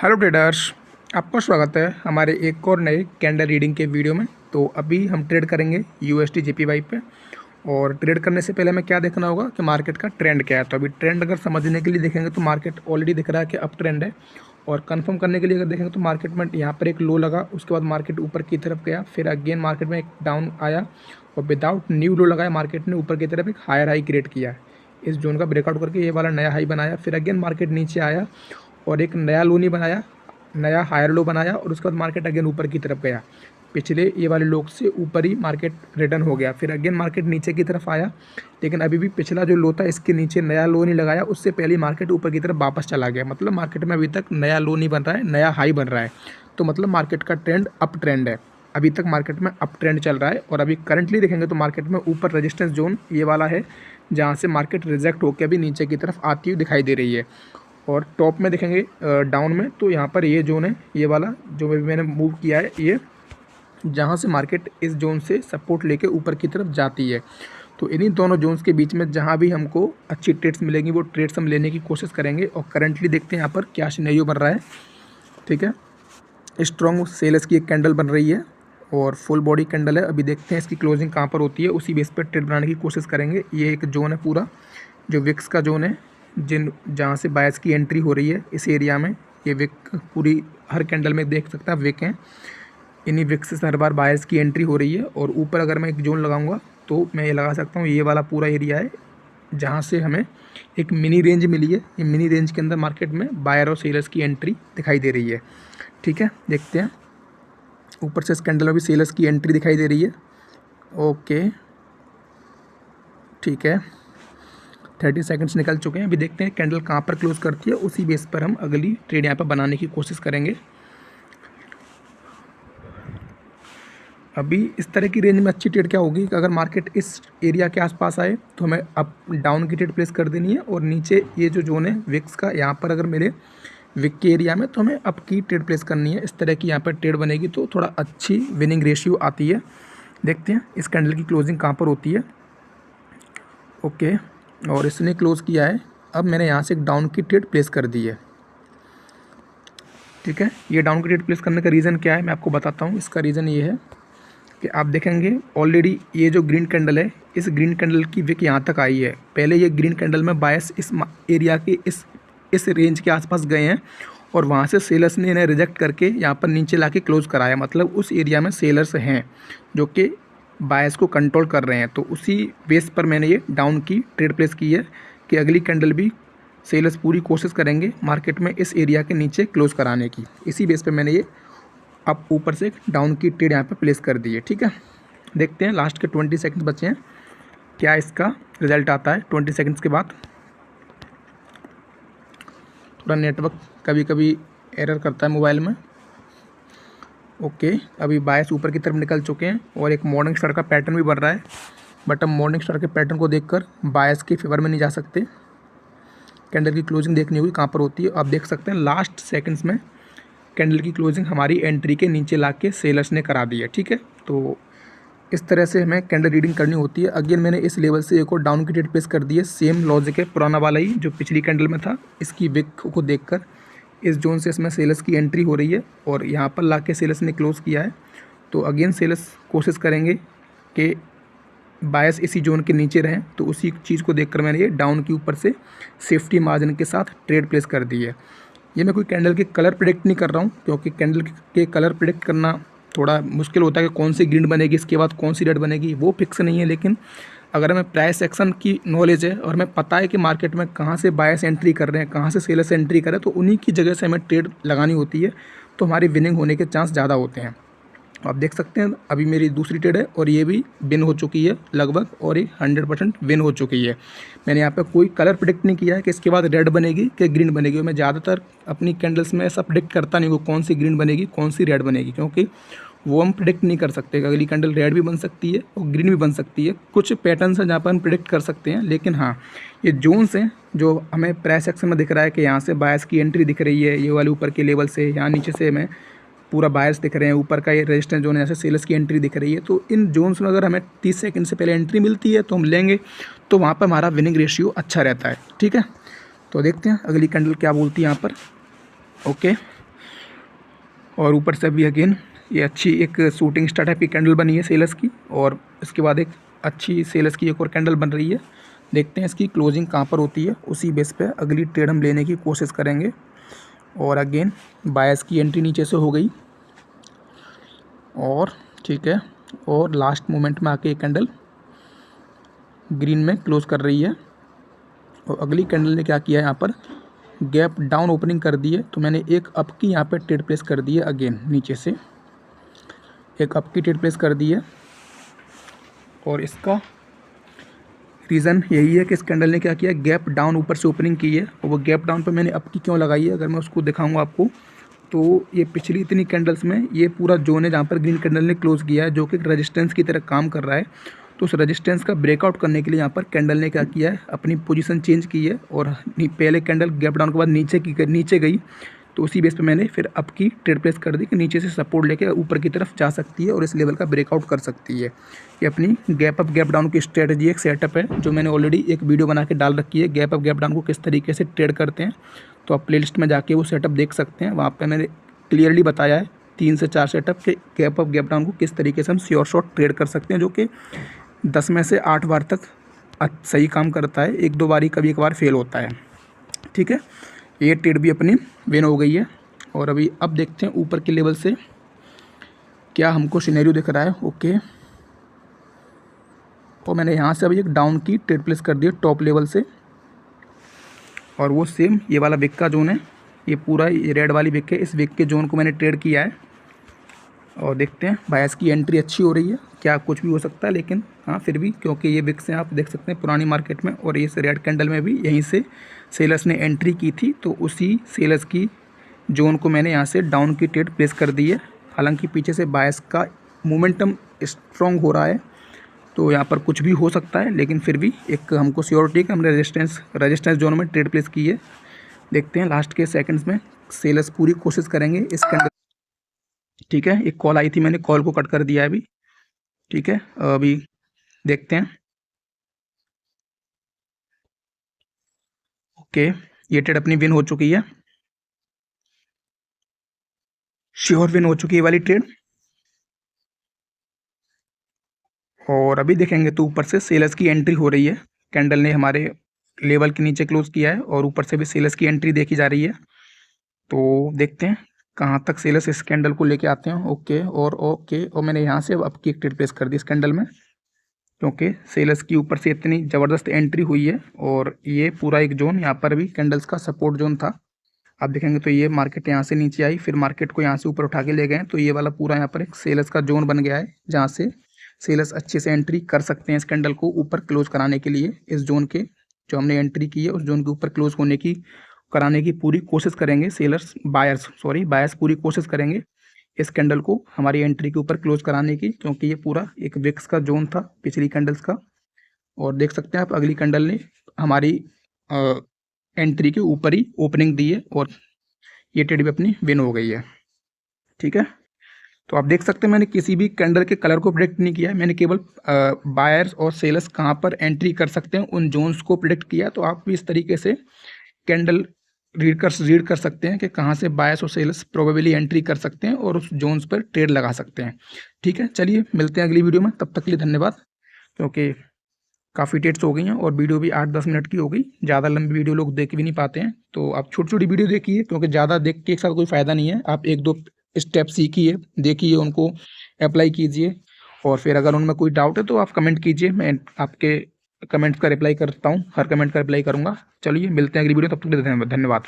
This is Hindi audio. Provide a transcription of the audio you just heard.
हेलो ट्रेडर्स, आपका स्वागत है हमारे एक और नए कैंडल रीडिंग के वीडियो में। तो अभी हम ट्रेड करेंगे यूएसडी जेपीवाई पे। और ट्रेड करने से पहले हमें क्या देखना होगा कि मार्केट का ट्रेंड क्या है। तो अभी ट्रेंड अगर समझने के लिए देखेंगे तो मार्केट ऑलरेडी दिख रहा है कि अप ट्रेंड है। और कंफर्म करने के लिए अगर देखेंगे तो मार्केट में यहाँ पर एक लो लगा, उसके बाद मार्केट ऊपर की तरफ गया, फिर अगेन मार्केट में एक डाउन आया और विदाउट न्यू लो लगाया मार्केट ने ऊपर की तरफ एक हायर हाई क्रिएट किया। इस जोन का ब्रेकआउट करके ये वाला नया हाई बनाया, फिर अगेन मार्केट नीचे आया और एक नया लो नहीं बनाया, नया हायर लो बनाया और उसके बाद मार्केट अगेन ऊपर की तरफ गया। पिछले ये वाले लो से ऊपर ही मार्केट रिटर्न हो गया, फिर अगेन मार्केट नीचे की तरफ आया, लेकिन अभी भी पिछला जो लो था इसके नीचे नया लो नहीं लगाया, उससे पहले मार्केट ऊपर की तरफ वापस चला गया। मतलब मार्केट में अभी तक नया लो नहीं बन रहा है, नया हाई बन रहा है। तो मतलब मार्केट का ट्रेंड अप ट्रेंड है। अभी तक मार्केट में अप ट्रेंड चल रहा है। और अभी करंटली देखेंगे तो मार्केट में ऊपर रेजिस्टेंस जोन ये वाला है, जहाँ से मार्केट रिजेक्ट होकर अभी नीचे की तरफ आती हुई दिखाई दे रही है। और टॉप में देखेंगे डाउन में तो यहाँ पर ये जोन है, ये वाला जो मैंने मूव किया है, ये जहाँ से मार्केट इस जोन से सपोर्ट लेके ऊपर की तरफ जाती है। तो इन्हीं दोनों जोन्स के बीच में जहाँ भी हमको अच्छी ट्रेड्स मिलेंगी वो ट्रेड्स हम लेने की कोशिश करेंगे। और करंटली देखते हैं यहाँ पर क्या सिनेरियो बन रहा है। ठीक है, स्ट्रॉन्ग सेल्स की एक कैंडल बन रही है और फुल बॉडी कैंडल है। अभी देखते हैं इसकी क्लोजिंग कहाँ पर होती है, उसी बेस पर ट्रेड बनाने की कोशिश करेंगे। ये एक जोन है पूरा जो विक्स का जोन है, जहाँ से बायर्स की एंट्री हो रही है इस एरिया में। ये विक पूरी हर कैंडल में देख सकता है विक हैं, इन्हीं विक से हर बार बायर्स की एंट्री हो रही है। और ऊपर अगर मैं एक जोन लगाऊंगा तो मैं ये लगा सकता हूँ, ये वाला पूरा एरिया है जहाँ से हमें एक मिनी रेंज मिली है। ये मिनी रेंज के अंदर मार्केट में बायर और सेलर्स की एंट्री दिखाई दे रही है। ठीक है, देखते हैं ऊपर से इस कैंडल में भी सेलर्स की एंट्री दिखाई दे रही है। ओके ठीक है, 30 सेकंड्स निकल चुके हैं। अभी देखते हैं कैंडल कहाँ पर क्लोज करती है, उसी बेस पर हम अगली ट्रेड यहाँ पर बनाने की कोशिश करेंगे। अभी इस तरह की रेंज में अच्छी ट्रेड क्या होगी कि अगर मार्केट इस एरिया के आसपास आए तो हमें अप डाउन की ट्रेड प्लेस कर देनी है। और नीचे ये जो जोन है विक्स का, यहाँ पर अगर मेरे विक के एरिया में तो हमें अप की ट्रेड प्लेस करनी है। इस तरह की यहाँ पर ट्रेड बनेगी तो थोड़ा अच्छी विनिंग रेशियो आती है। देखते हैं इस कैंडल की क्लोजिंग कहाँ पर होती है। ओके, और इसने क्लोज़ किया है। अब मैंने यहाँ से एक डाउन की ट्रेड प्लेस कर दी है। ठीक है, ये डाउन की ट्रेड प्लेस करने का रीज़न क्या है मैं आपको बताता हूँ। इसका रीज़न ये है कि आप देखेंगे ऑलरेडी ये जो ग्रीन कैंडल है, इस ग्रीन कैंडल की विक यहाँ तक आई है। पहले ये ग्रीन कैंडल में बायस इस एरिया के इस रेंज के आसपास गए हैं और वहाँ से सेलर्स ने इन्हें रिजेक्ट करके यहाँ पर नीचे ला के क्लोज़ कराया। मतलब उस एरिया में सेलर्स हैं जो कि बायस को कंट्रोल कर रहे हैं। तो उसी बेस पर मैंने ये डाउन की ट्रेड प्लेस की है कि अगली कैंडल भी सेलर्स पूरी कोशिश करेंगे मार्केट में इस एरिया के नीचे क्लोज़ कराने की। इसी बेस पर मैंने ये अब ऊपर से डाउन की ट्रेड यहाँ पे प्लेस कर दी है। ठीक है, देखते हैं लास्ट के 20 सेकंड्स बचे हैं, क्या इसका रिजल्ट आता है 20 सेकंड्स के बाद। थोड़ा नेटवर्क कभी कभी एरर करता है मोबाइल में। ओके, अभी बायस ऊपर की तरफ निकल चुके हैं और एक मॉर्निंग स्टार का पैटर्न भी बन रहा है। बट हम मॉर्निंग स्टार के पैटर्न को देखकर बायस के फेवर में नहीं जा सकते। कैंडल की क्लोजिंग देखनी होगी कहाँ पर होती है। आप देख सकते हैं लास्ट सेकंड्स में कैंडल की क्लोजिंग हमारी एंट्री के नीचे ला के सेलर्स ने करा दी है। ठीक है, तो इस तरह से हमें कैंडल रीडिंग करनी होती है। अगेन मैंने इस लेवल से एक और डाउन की ट्रेड प्लेस कर दी है। सेम लॉजिक है पुराना वाला ही जो पिछली कैंडल में था। इसकी विक को देखकर इस जोन से इसमें सेलर्स की एंट्री हो रही है और यहाँ पर ला के सेलर्स ने क्लोज़ किया है। तो अगेन सेलर्स कोशिश करेंगे कि बायस इसी जोन के नीचे रहें। तो उसी चीज़ को देखकर मैंने ये डाउन के ऊपर से सेफ्टी मार्जिन के साथ ट्रेड प्लेस कर दी है। ये मैं कोई कैंडल के कलर प्रेडिक्ट नहीं कर रहा हूँ, क्योंकि कैंडल के कलर प्रेडिक्ट करना थोड़ा मुश्किल होता है कि कौन सी ग्रीन बनेगी इसके बाद कौन सी रेड बनेगी, वो फिक्स नहीं है। लेकिन अगर हमें प्राइस एक्शन की नॉलेज है और हमें पता है कि मार्केट में कहाँ से बायर्स एंट्री कर रहे हैं, कहाँ से सेलर्स एंट्री कर रहे हैं, तो उन्हीं की जगह से हमें ट्रेड लगानी होती है। तो हमारी विनिंग होने के चांस ज़्यादा होते हैं। आप देख सकते हैं अभी मेरी दूसरी ट्रेड है और ये भी विन हो चुकी है लगभग, और ये 100% विन हो चुकी है। मैंने यहाँ पे कोई कलर प्रेडिक्ट नहीं किया है कि इसके बाद रेड बनेगी कि ग्रीन बनेगी। मैं ज़्यादातर अपनी कैंडल्स में ऐसा प्रेडिक्ट करता नहीं हूँ कौन सी ग्रीन बनेगी कौन सी रेड बनेगी, क्योंकि वो हम प्रेडिक्ट नहीं कर सकते। अगली कैंडल रेड भी बन सकती है और ग्रीन भी बन सकती है। कुछ पैटर्न्स हैं जहाँ पर हम प्रेडिक्ट कर सकते हैं, लेकिन हाँ ये जोन्स हैं जो हमें प्राइस एक्शन में दिख रहा है कि यहाँ से बायर्स की एंट्री दिख रही है, ये वाले ऊपर के लेवल से, यहाँ नीचे से हमें पूरा बायर्स दिख रहे हैं, ऊपर का ये रेजिस्टेंस जोन है जैसे सेलर्स की एंट्री दिख रही है। तो इन जोन्स में अगर हमें 30 सेकंड से पहले एंट्री मिलती है तो हम लेंगे, तो वहाँ पर हमारा विनिंग रेशियो अच्छा रहता है। ठीक है, तो देखते हैं अगली कैंडल क्या बोलती है यहाँ पर। ओके, और ऊपर से भी अगेन ये अच्छी एक शूटिंग स्टार टाइप की कैंडल बनी है सेल्स की, और इसके बाद एक अच्छी सेल्स की एक और कैंडल बन रही है। देखते हैं इसकी क्लोजिंग कहाँ पर होती है, उसी बेस पे अगली ट्रेड हम लेने की कोशिश करेंगे। और अगेन बायस की एंट्री नीचे से हो गई, और ठीक है, और लास्ट मोमेंट में आके ये कैंडल ग्रीन में क्लोज कर रही है। और अगली कैंडल ने क्या किया है, यहाँ पर गैप डाउन ओपनिंग कर दी है, तो मैंने एक अप की यहाँ पर ट्रेड प्लेस कर दी है। अगेन नीचे से एक अप की ट्रेड प्लेस कर दी है, और इसका रीज़न यही है कि इस कैंडल ने क्या किया, गैप डाउन ऊपर से ओपनिंग की है, और वो गैप डाउन पर मैंने अप की क्यों लगाई है, अगर मैं उसको दिखाऊंगा आपको, तो ये पिछली इतनी कैंडल्स में ये पूरा जोन है जहाँ पर ग्रीन कैंडल ने क्लोज किया है, जो कि रेजिस्टेंस की तरह काम कर रहा है। तो उस रेजिस्टेंस का ब्रेकआउट करने के लिए यहाँ पर कैंडल ने क्या किया है, अपनी पोजीशन चेंज की है, और पहले कैंडल गैप डाउन के बाद नीचे गई, तो उसी बेस पे मैंने फिर अप की ट्रेड प्लेस कर दी कि नीचे से सपोर्ट लेके ऊपर की तरफ जा सकती है और इस लेवल का ब्रेकआउट कर सकती है। ये अपनी गैप अप गैप डाउन की स्ट्रेटजी एक सेटअप है, जो मैंने ऑलरेडी एक वीडियो बना के डाल रखी है, गैप अप गैप डाउन को किस तरीके से ट्रेड करते हैं। तो आप प्लेलिस्ट में जाके वो सेटअप देख सकते हैं, वहाँ पर मैंने क्लियरली बताया है 3 से 4 सेटअप के गैप अप गैप डाउन को किस तरीके से हम श्योर शॉट ट्रेड कर सकते हैं, जो कि 10 में से 8 बार तक सही काम करता है, 1-2 बार ही कभी कभार फेल होता है। ठीक है, ये ट्रेड भी अपनी विन हो गई है। और अभी अब देखते हैं ऊपर के लेवल से क्या हमको सिनेरियो दिख रहा है। ओके, और मैंने यहाँ से अभी एक डाउन की ट्रेड प्लेस कर दी है टॉप लेवल से, और वो सेम ये वाला विक का जोन है, ये पूरा ये रेड वाली विक है, इस विक के जोन को मैंने ट्रेड किया है। और देखते हैं बायस की एंट्री अच्छी हो रही है, क्या कुछ भी हो सकता है, लेकिन हाँ फिर भी क्योंकि ये विक्स हैं आप देख सकते हैं पुरानी मार्केट में, और इस रेड कैंडल में भी यहीं से सेलर्स ने एंट्री की थी, तो उसी सेलर्स की जोन को मैंने यहाँ से डाउन की ट्रेड प्लेस कर दी है। हालांकि पीछे से बायस का मोमेंटम स्ट्रॉन्ग हो रहा है, तो यहाँ पर कुछ भी हो सकता है, लेकिन फिर भी एक हमको श्योरिटी कि हमने रेजिस्टेंस जोन में ट्रेड प्लेस की है। देखते हैं लास्ट के सेकंड्स में सेलर्स पूरी कोशिश करेंगे इस कैंडल। ठीक है, एक कॉल आई थी, मैंने कॉल को कट कर दिया है अभी। ठीक है, अभी देखते हैं। ओके, ये ट्रेड अपनी विन हो चुकी है, श्योर विन हो चुकी है वाली ट्रेड। और अभी देखेंगे तो ऊपर से सेलर्स की एंट्री हो रही है, कैंडल ने हमारे लेवल के नीचे क्लोज किया है, और ऊपर से भी सेलर्स की एंट्री देखी जा रही है। तो देखते हैं कहाँ तक सेलर्स इस कैंडल को लेके आते हैं। ओके, और मैंने यहाँ से अब आपकी एक ट्रेड प्लेस कर दी इस कैंडल में, क्योंकि सेलर्स की ऊपर से इतनी ज़बरदस्त एंट्री हुई है, और ये पूरा एक जोन यहाँ पर भी कैंडल्स का सपोर्ट जोन था। आप देखेंगे तो ये मार्केट यहाँ से नीचे आई, फिर मार्केट को यहाँ से ऊपर उठा के ले गए, तो ये वाला पूरा यहाँ पर एक सेलर्स का जोन बन गया है, जहाँ से सेलर्स अच्छे से एंट्री कर सकते हैं इस कैंडल को ऊपर क्लोज कराने के लिए। इस जोन के जो हमने एंट्री की है उस जोन के ऊपर क्लोज होने की कराने की पूरी कोशिश करेंगे सेलर्स, बायर्स पूरी कोशिश करेंगे इस कैंडल को हमारी एंट्री के ऊपर क्लोज कराने की, क्योंकि ये पूरा एक विक्स का जोन था पिछली कैंडल्स का। और देख सकते हैं आप अगली कैंडल ने हमारी एंट्री के ऊपर ही ओपनिंग दी है, और ये ट्रेड भी अपनी विन हो गई है। ठीक है, तो आप देख सकते हैं मैंने किसी भी कैंडल के कलर को प्रेडिक्ट नहीं किया है, मैंने केवल बायर्स और सेलर्स कहाँ पर एंट्री कर सकते हैं उन जोन्स को प्रेडिक्ट किया। तो आप भी इस तरीके से कैंडल रीड कर सकते हैं कि कहाँ से बायर्स और सेलर्स प्रोबेबली एंट्री कर सकते हैं और उस जोन्स पर ट्रेड लगा सकते हैं। ठीक है, चलिए मिलते हैं अगली वीडियो में, तब तक के लिए धन्यवाद। क्योंकि काफ़ी डेट्स हो गई हैं और वीडियो भी 8-10 मिनट की हो गई, ज़्यादा लंबी वीडियो लोग देख भी नहीं पाते हैं, तो आप छोटी छोटी वीडियो देखिए, क्योंकि ज़्यादा देख के एक साथ कोई फ़ायदा नहीं है। आप 1-2 स्टेप सीखिए, देखिए, उनको अप्लाई कीजिए, और फिर अगर उनमें कोई डाउट है तो आप कमेंट कीजिए, मैं आपके कमेंट्स का रिप्लाई करता हूँ, हर कमेंट का रिप्लाई करूँगा। चलिए मिलते हैं अगली वीडियो, तब तक के लिए धन्यवाद।